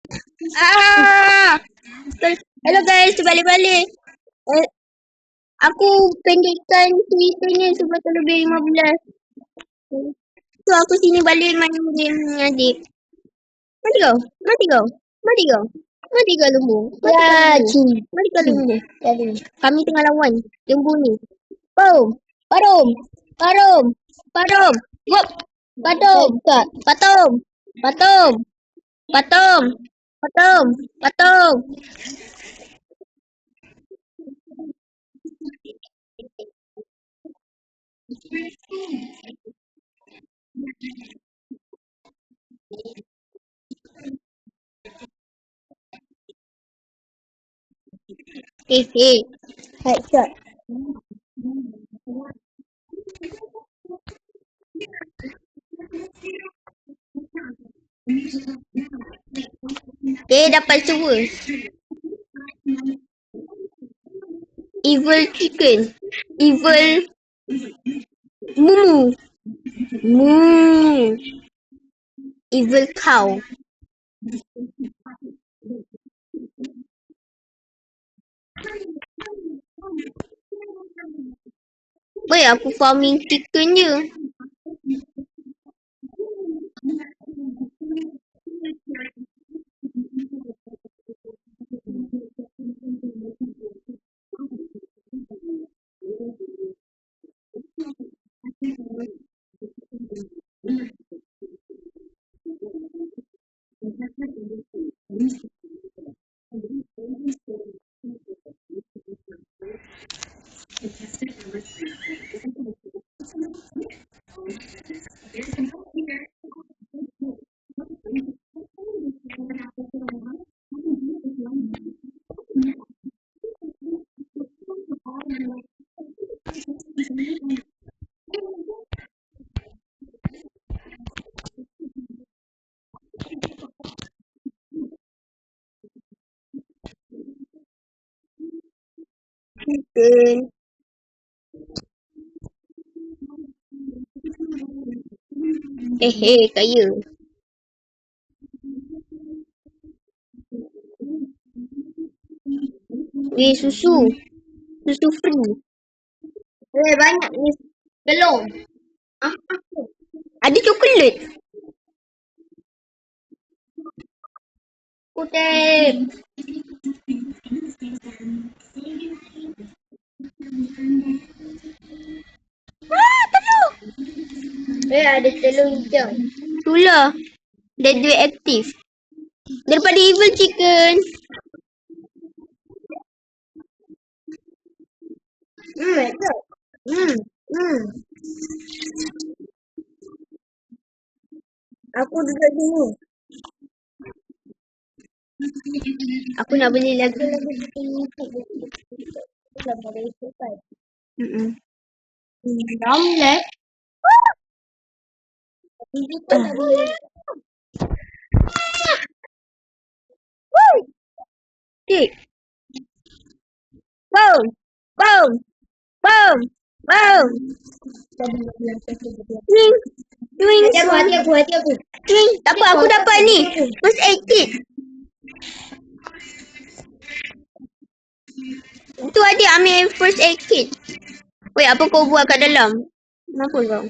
Ah! Hello guys, balik-balik. Eh, aku pendekkan Twitternya sebab terlebih 15. So aku sini balik main game dengan adik. Mati kau, mati kau, mati kau. Mati kau lembu. Mati kau lembu. Mati kau lembu. Kami tengah lawan lembu ni. Boom. Parum. Parum. Parum. Hop. Patum. Patum. Patum. Patum. Patum. Patum. Headshot. Dapat semua. Evil chicken. Evil moo. Moo. Evil cow. Weh, aku farming chicken je. Chicken. Kaya. Susu. Susu free. Banyak ni. Telur. Ada coklat. Kutip. Telur. Ada telur hijau. Itulah. Dia duit aktif. Daripada evil chicken. Aku duduk sini. Aku nak beli lagi. Ramlet. Tik. Boom. Boom. Boom. Boom. Twing. Twing. Hati aku. Twing. Tak apa, aku dapat ni. First aid kit. Itu ada ambil first aid kit. Wait, apa kau buat kat dalam? Kenapa kau?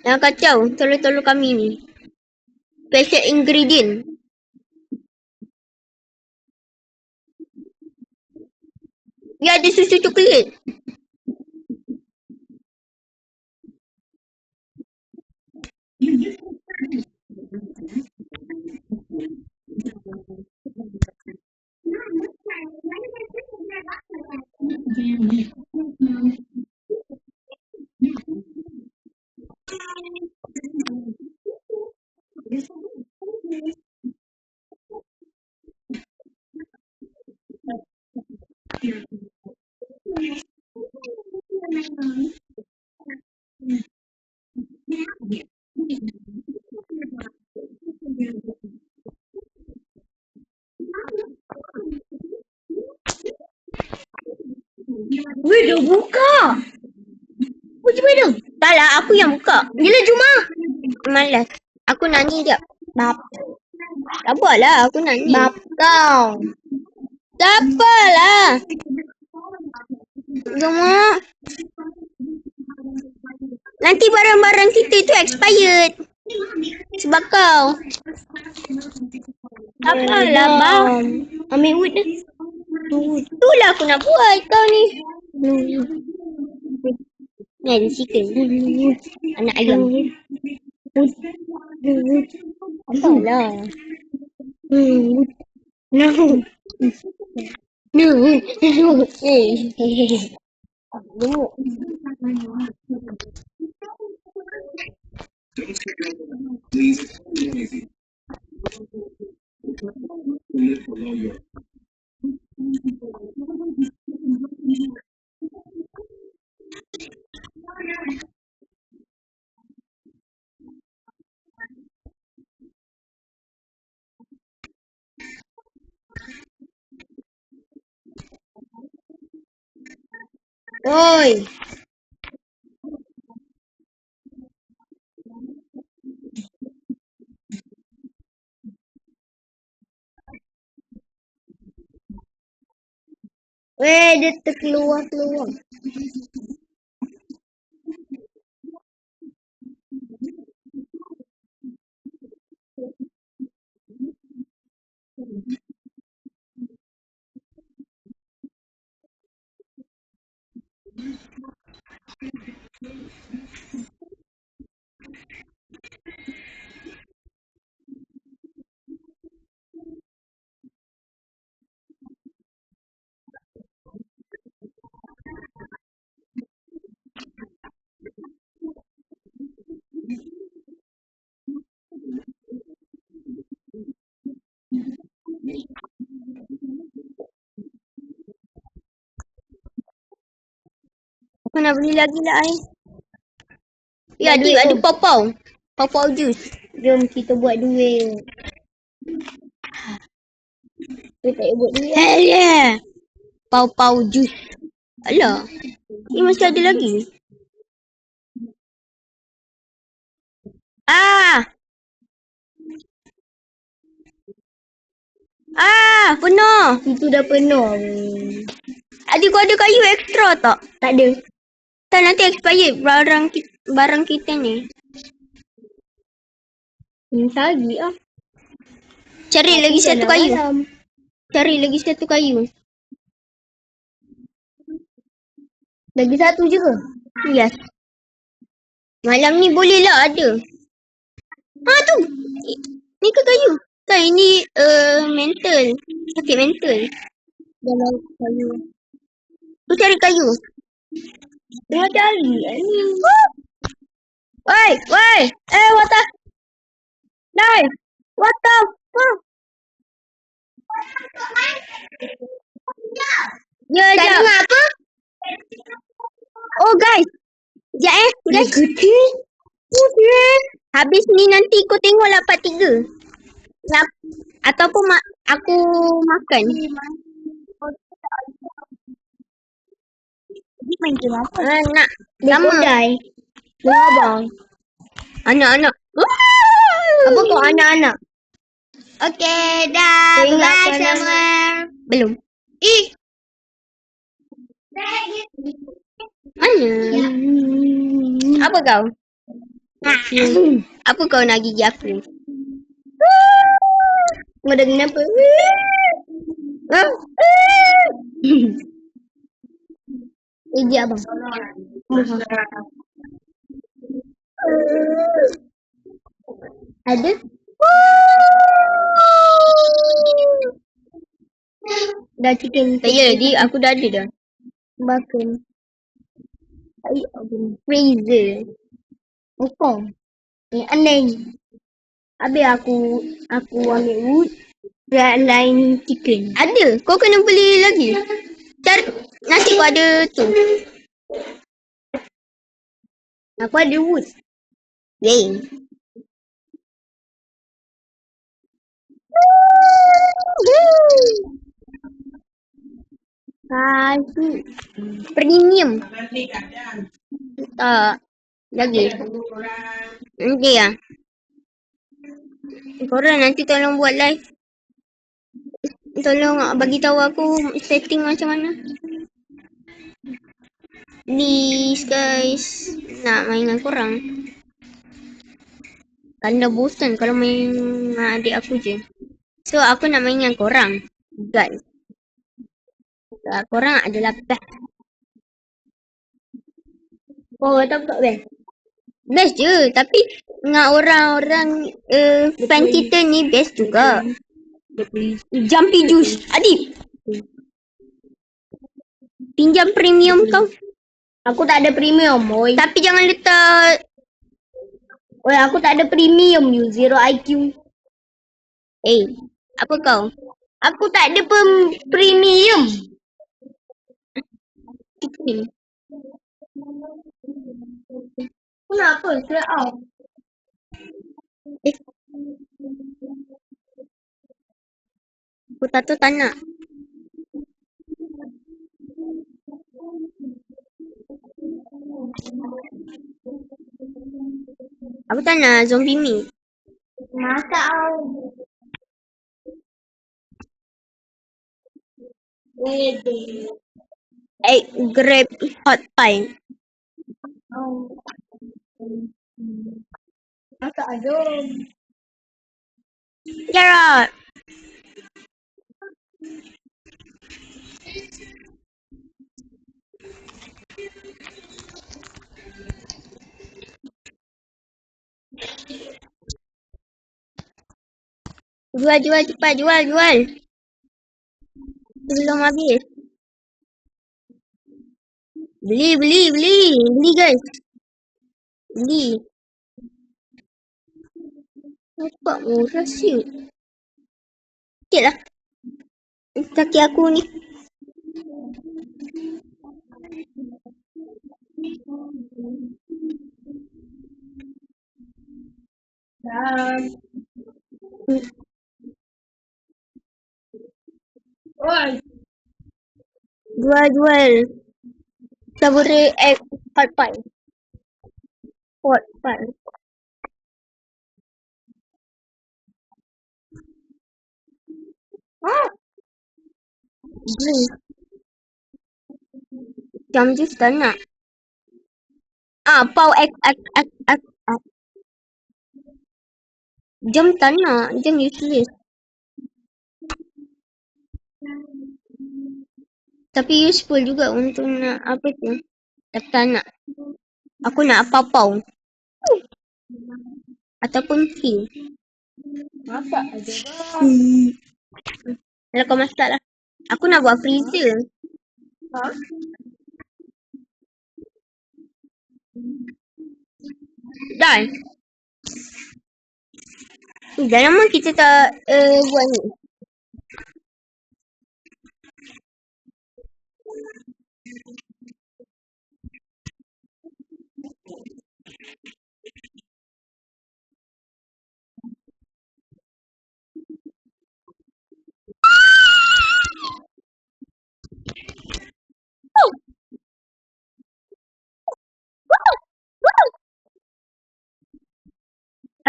Jangan kacau. Tolong kami ni. Special ingredient. Dia ada susu coklat. Weh, dah buka. Cuba dong. Tak lah, aku yang buka. Yelah, jom lah. Malas. Aku nak ni jap. Bap. Tak apalah, aku nak ni. Bab kau. Tak apalah. Gemak. Nanti barang-barang kita tu expired. Sebab kau. Tak apalah, bang. Ambil wood dah. Itulah aku nak buat kau ni. Ni ada chicken. Anak ayam. Apalah. No. No. Gemuk. Oi. Weh, dia terkeluar-keluar. Aku nak beli lagi lah air. Ya, Buat duit ada tu. pau-pau. Pau-pau juice. Jom kita buat duit. Kita tak buat duit. Hell yeah. Pau-pau juice. Alah. Ni masih ada lagi. Ah. Ah, penuh. Itu dah penuh. Adik kau ada kayu ekstra tak? Tak ada. Tak, nanti expired barang kita ni. Sagi ah. Cari lagi satu Dah kayu. malam. Cari lagi satu kayu. Lagi satu je ke? Yes. Malam ni boleh lah ada. Ah tu. Ni ke kayu? Tak, ini mental. Sakit mental. Dalam kayu. Tu cari kayu. Tengah cari. Ni. Woi, woi. What the? Dai. What the fuck? Ya, Tak jap. dengar apa? Oh guys. Sekejap guys. Kecil. Habis ni nanti kau tengoklah part 3. Ataupun aku makan. Dia main game apa? Nak. Dia Sama. kodai. Dengan abang. Anak-anak. Apa kau anak-anak? Okay, dah. Tengok Bye apa nama. semua. Belum. Mana? Apa kau? Apa kau nak gigi aku? Kau dah kenapa? Gigi abang. Ada? Dah chicken. Tak ya, aku dah ada dah. Makan. Freezer. Apa? Aneh. Habis aku ambil wood. Lain chicken. Ada. Kau kena beli lagi. Nanti kau ada tu. Aku ada wood. Game. Kayu. Premium. Tak. Lagi. Nanti ya. Korang nanti tolong buat live. Tolong bagi tahu aku setting macam mana. Please guys. Nak main dengan korang. Kan dah bosan kalau main dengan adik aku je. So aku nak main dengan korang. Guys. Korang adalah best. Oh tak buka best. Best je. Tapi dengan orang-orang fan kita ni best juga. Jumpy Juice. Adib. Pinjam premium kau. Aku tak ada premium, oi. Tapi jangan letak. Oi, aku tak ada premium, you. Zero IQ. Apa kau? Aku tak ada premium. Kenapa? Straight out. Aku tak tahu tak nak. Aku tak nak zombie meat. Masak au. Grab hot pie. Masak aja. Gerard. Jual cepat jual. Belum habis. Beli guys. Beli. Nampak murah siut. Sikit lah. Kaki aku ni. Oi. Jual. Strawberry egg hot pie. Hot pie. Jam jus tak nak. Pau egg. Jam tak nak. Jam useless. Tapi useful juga untuk nak apa tu. Tapi tak nak. Aku nak pau. Ataupun tea. Masak aja. Kalau kau masak lah. Aku nak buat freezer. Ha? Dah. Dah lama kita tak buat ni.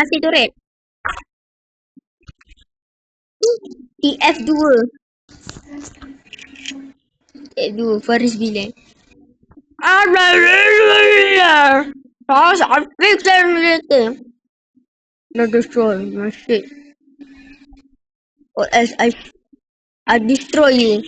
Kasih turret. TF2. TF2 Faris Bilal. I'll fix them later. No destroy my shit. Or else I destroy you.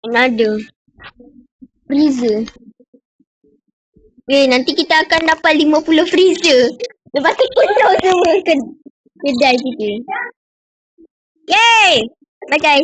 Another freezer. Nanti kita akan dapat 50 freezer. Lepas tu penuh semua kedai kita. Yay! Bye guys.